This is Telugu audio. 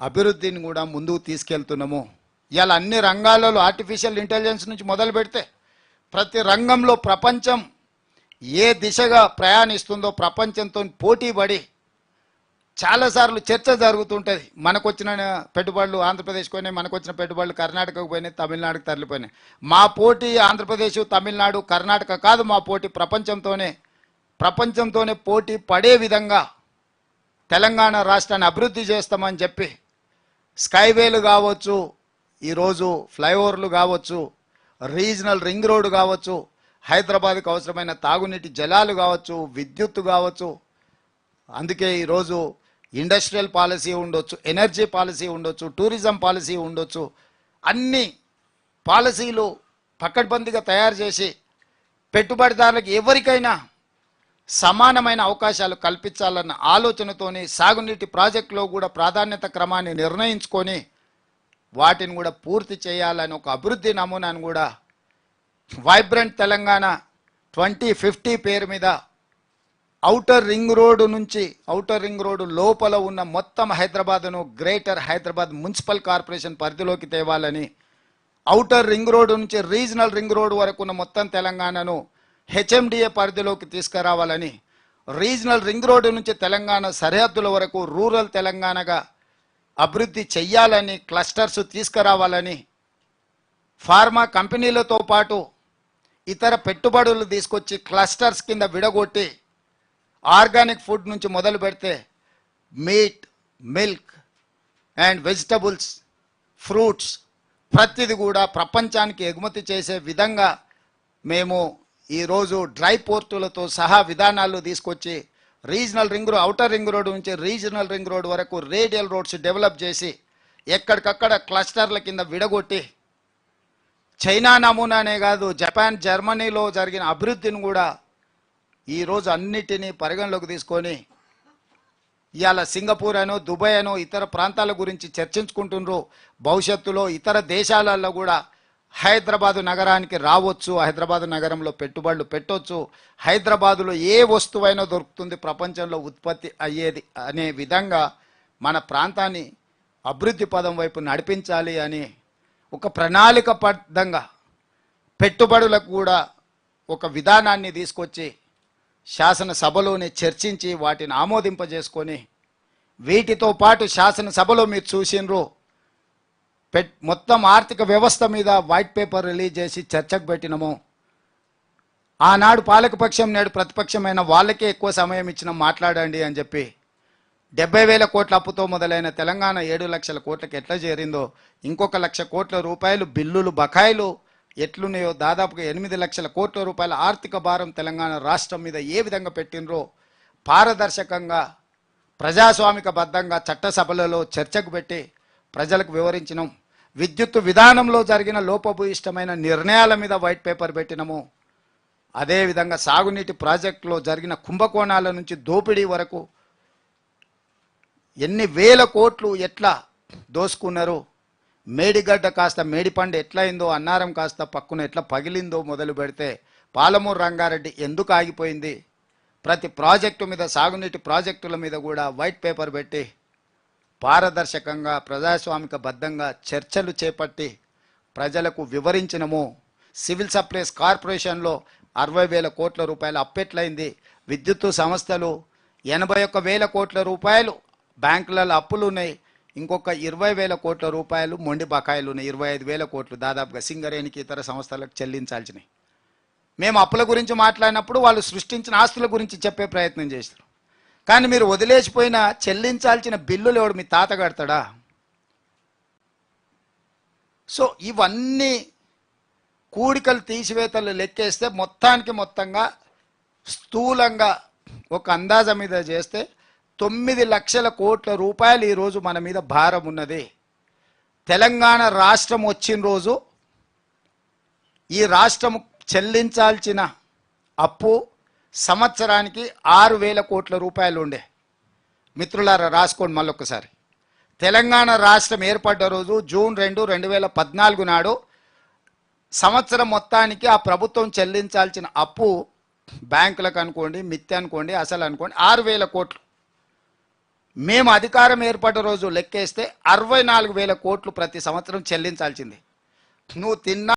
అభివృద్ధిని కూడా ముందుకు తీసుకెళ్తున్నాము. ఇలా అన్ని రంగాలలో ఆర్టిఫిషియల్ ఇంటెలిజెన్స్ నుంచి మొదలు పెడితే ప్రతి రంగంలో ప్రపంచం ఏ దిశగా ప్రయాణిస్తుందో ప్రపంచంతో పోటీ పడి చాలాసార్లు చర్చ జరుగుతుంటుంది. మనకు వచ్చిన పెట్టుబడులు ఆంధ్రప్రదేశ్కి పోయినాయి, మనకు వచ్చిన పెట్టుబడులు కర్ణాటకకు పోయినాయి, తమిళనాడుకు తరలిపోయినాయి. మా పోటీ ఆంధ్రప్రదేశ్, తమిళనాడు, కర్ణాటక కాదు, మా పోటీ ప్రపంచంతోనే పోటీ పడే విధంగా తెలంగాణ రాష్ట్రాన్ని అభివృద్ధి చేస్తామని చెప్పి స్కైవేలు కావచ్చు, ఈరోజు ఫ్లైఓవర్లు కావచ్చు, రీజనల్ రింగ్ రోడ్డు కావచ్చు, హైదరాబాద్కు అవసరమైన తాగునీటి జలాలు కావచ్చు, విద్యుత్తు కావచ్చు. అందుకే ఈరోజు ఇండస్ట్రియల్ పాలసీ ఉండొచ్చు, ఎనర్జీ పాలసీ ఉండొచ్చు, టూరిజం పాలసీ ఉండొచ్చు. అన్ని పాలసీలు పకడ్బందీగా తయారు చేసి పెట్టుబడిదారులకు ఎవరికైనా సమానమైన అవకాశాలు కల్పించాలన్న ఆలోచనతోని సాగునీటి ప్రాజెక్టులో కూడా ప్రాధాన్యత క్రమాన్ని నిర్ణయించుకొని వాటిని కూడా పూర్తి చేయాలని ఒక అభివృద్ధి నమూనాను కూడా వైబ్రెంట్ తెలంగాణ 2050 పేరు మీద ఔటర్ రింగ్ రోడ్డు లోపల ఉన్న మొత్తం హైదరాబాద్ను గ్రేటర్ హైదరాబాద్ మున్సిపల్ కార్పొరేషన్ పరిధిలోకి తేవాలని, ఔటర్ రింగ్ రోడ్డు నుంచి రీజనల్ రింగ్ రోడ్డు వరకు ఉన్న మొత్తం తెలంగాణను హెచ్ఎండిఏ పరిధిలోకి తీసుకురావాలని, రీజనల్ రింగ్ రోడ్డు నుంచి తెలంగాణ సరిహద్దుల వరకు రూరల్ తెలంగాణగా అభివృద్ధి చెయ్యాలని, క్లస్టర్స్ తీసుకురావాలని, ఫార్మా కంపెనీలతో పాటు ఇతర పెట్టుబడులు తీసుకొచ్చి క్లస్టర్స్ కింద విడగొట్టి ఆర్గానిక్ ఫుడ్ నుంచి మొదలు పెడితే meet, milk and vegetables, fruits ప్రతిది కూడా ప్రపంచానికి ఎగుమతి చేసే విధంగా మేము ఈరోజు డ్రై పోర్టులతో సహా విధానాలు తీసుకొచ్చి ఔటర్ రింగ్ రోడ్డు నుంచి రీజనల్ రింగ్ రోడ్ వరకు రేడియల్ రోడ్స్ డెవలప్ చేసి ఎక్కడికక్కడ క్లస్టర్ల కింద విడగొట్టి చైనా నమూనానే కాదు, జపాన్, జర్మనీలో జరిగిన అభివృద్ధిని కూడా ఈరోజు అన్నిటినీ పరిగణలోకి తీసుకొని ఇవాళ సింగపూర్ అనో, దుబాయ్ అనో ఇతర ప్రాంతాల గురించి చర్చించుకుంటున్నారు. భవిష్యత్తులో ఇతర దేశాలలో కూడా హైదరాబాదు నగరానికి రావచ్చు, హైదరాబాదు నగరంలో పెట్టుబడులు పెట్టవచ్చు, హైదరాబాదులో ఏ వస్తువైనా దొరుకుతుంది ప్రపంచంలో ఉత్పత్తి అయ్యేది అనే విధంగా మన ప్రాంతాన్ని అభివృద్ధి పదం వైపు నడిపించాలి అని ఒక ప్రణాళికబద్ధంగా పెట్టుబడులకు కూడా ఒక విధానాన్ని తీసుకొచ్చి శాసనసభలోనే చర్చించి వాటిని ఆమోదింపజేసుకొని వీటితో పాటు శాసనసభలో మీరు చూసినరు మొత్తం ఆర్థిక వ్యవస్థ మీద వైట్ పేపర్ రిలీజ్ చేసి చర్చకు పెట్టినము. ఆనాడు పాలకపక్షం, నేడు ప్రతిపక్షమైన వాళ్ళకే ఎక్కువ సమయం ఇచ్చిన మాట్లాడండి అని చెప్పి 70,000 కోట్ల అప్పుతో మొదలైన తెలంగాణ 7 లక్షల కోట్లకి ఎట్లా చేరిందో, ఇంకొక 1,00,000 కోట్ల రూపాయలు బిల్లులు బకాయిలు ఎట్లున్నాయో, దాదాపుగా 8 లక్షల కోట్ల రూపాయల ఆర్థిక భారం తెలంగాణ రాష్ట్రం మీద ఏ విధంగా పెట్టినరో పారదర్శకంగా ప్రజాస్వామిక బద్ధంగా చట్టసభలలో చర్చకు పెట్టి ప్రజలకు వివరించినాం. విద్యుత్ విధానంలో జరిగిన లోపభూయిష్టమైన నిర్ణయాల మీద వైట్ పేపర్ పెట్టినము. అదేవిధంగా సాగునీటి ప్రాజెక్టులో జరిగిన కుంభకోణాల నుంచి దోపిడీ వరకు ఎన్ని వేల కోట్లు ఎట్లా దోసుకున్నారు, మేడిగడ్డ కాస్త మేడిపండు ఎట్లయిందో, అన్నారం కాస్త పక్కున ఎట్లా పగిలిందో మొదలు పెడితే పాలమూరు రంగారెడ్డి ఎందుకు ఆగిపోయింది, ప్రతి ప్రాజెక్టు మీద సాగునీటి ప్రాజెక్టుల మీద కూడా వైట్ పేపర్ పెట్టి పారదర్శకంగా ప్రజాస్వామిక బద్ధంగా చర్చలు చేపట్టి ప్రజలకు వివరించినము. సివిల్ సప్లైస్ కార్పొరేషన్లో 60,000 కోట్ల రూపాయలు అప్పెట్లయింది, విద్యుత్తు సంస్థలు 81,000 కోట్ల రూపాయలు బ్యాంకులలో అప్పులు ఉన్నాయి, ఇంకొక 20,000 కోట్ల రూపాయలు మొండి బకాయిలు ఉన్నాయి, 25,000 కోట్లు దాదాపుగా సింగరేణికి ఇతర సంస్థలకు చెల్లించాల్సినవి. మేము అప్పుల గురించి మాట్లాడినప్పుడు వాళ్ళు సృష్టించిన ఆస్తుల గురించి చెప్పే ప్రయత్నం చేస్తారు. కానీ మీరు వదిలేసిపోయిన చెల్లించాల్సిన బిల్లులు ఎవడు మీ తాత కడతాడా? సో ఇవన్నీ కూడికలు తీసివేతలు లెక్కేస్తే మొత్తంగా స్థూలంగా ఒక అందాజ మీద చేస్తే 9 లక్షల కోట్ల రూపాయలు ఈరోజు మన మీద భారం ఉన్నది. తెలంగాణ రాష్ట్రం వచ్చిన రోజు ఈ రాష్ట్రం చెల్లించాల్సిన అప్పు సంవత్సరానికి 6,000 కోట్ల రూపాయలు ఉండే. మిత్రులారా రాసుకోండి మళ్ళొక్కసారి. తెలంగాణ రాష్ట్రం ఏర్పడ్డ రోజు జూన్ 2, 2014 నాడు సంవత్సరం మొత్తానికి ఆ ప్రభుత్వం చెల్లించాల్సిన అప్పు బ్యాంకులకు అనుకోండి, మిత్తి అనుకోండి, అసలు అనుకోండి 6,000 కోట్లు. మేము అధికారం ఏర్పడ్డ రోజు లెక్కేస్తే 64,000 కోట్లు ప్రతి సంవత్సరం చెల్లించాల్సింది. నువ్వు తిన్నా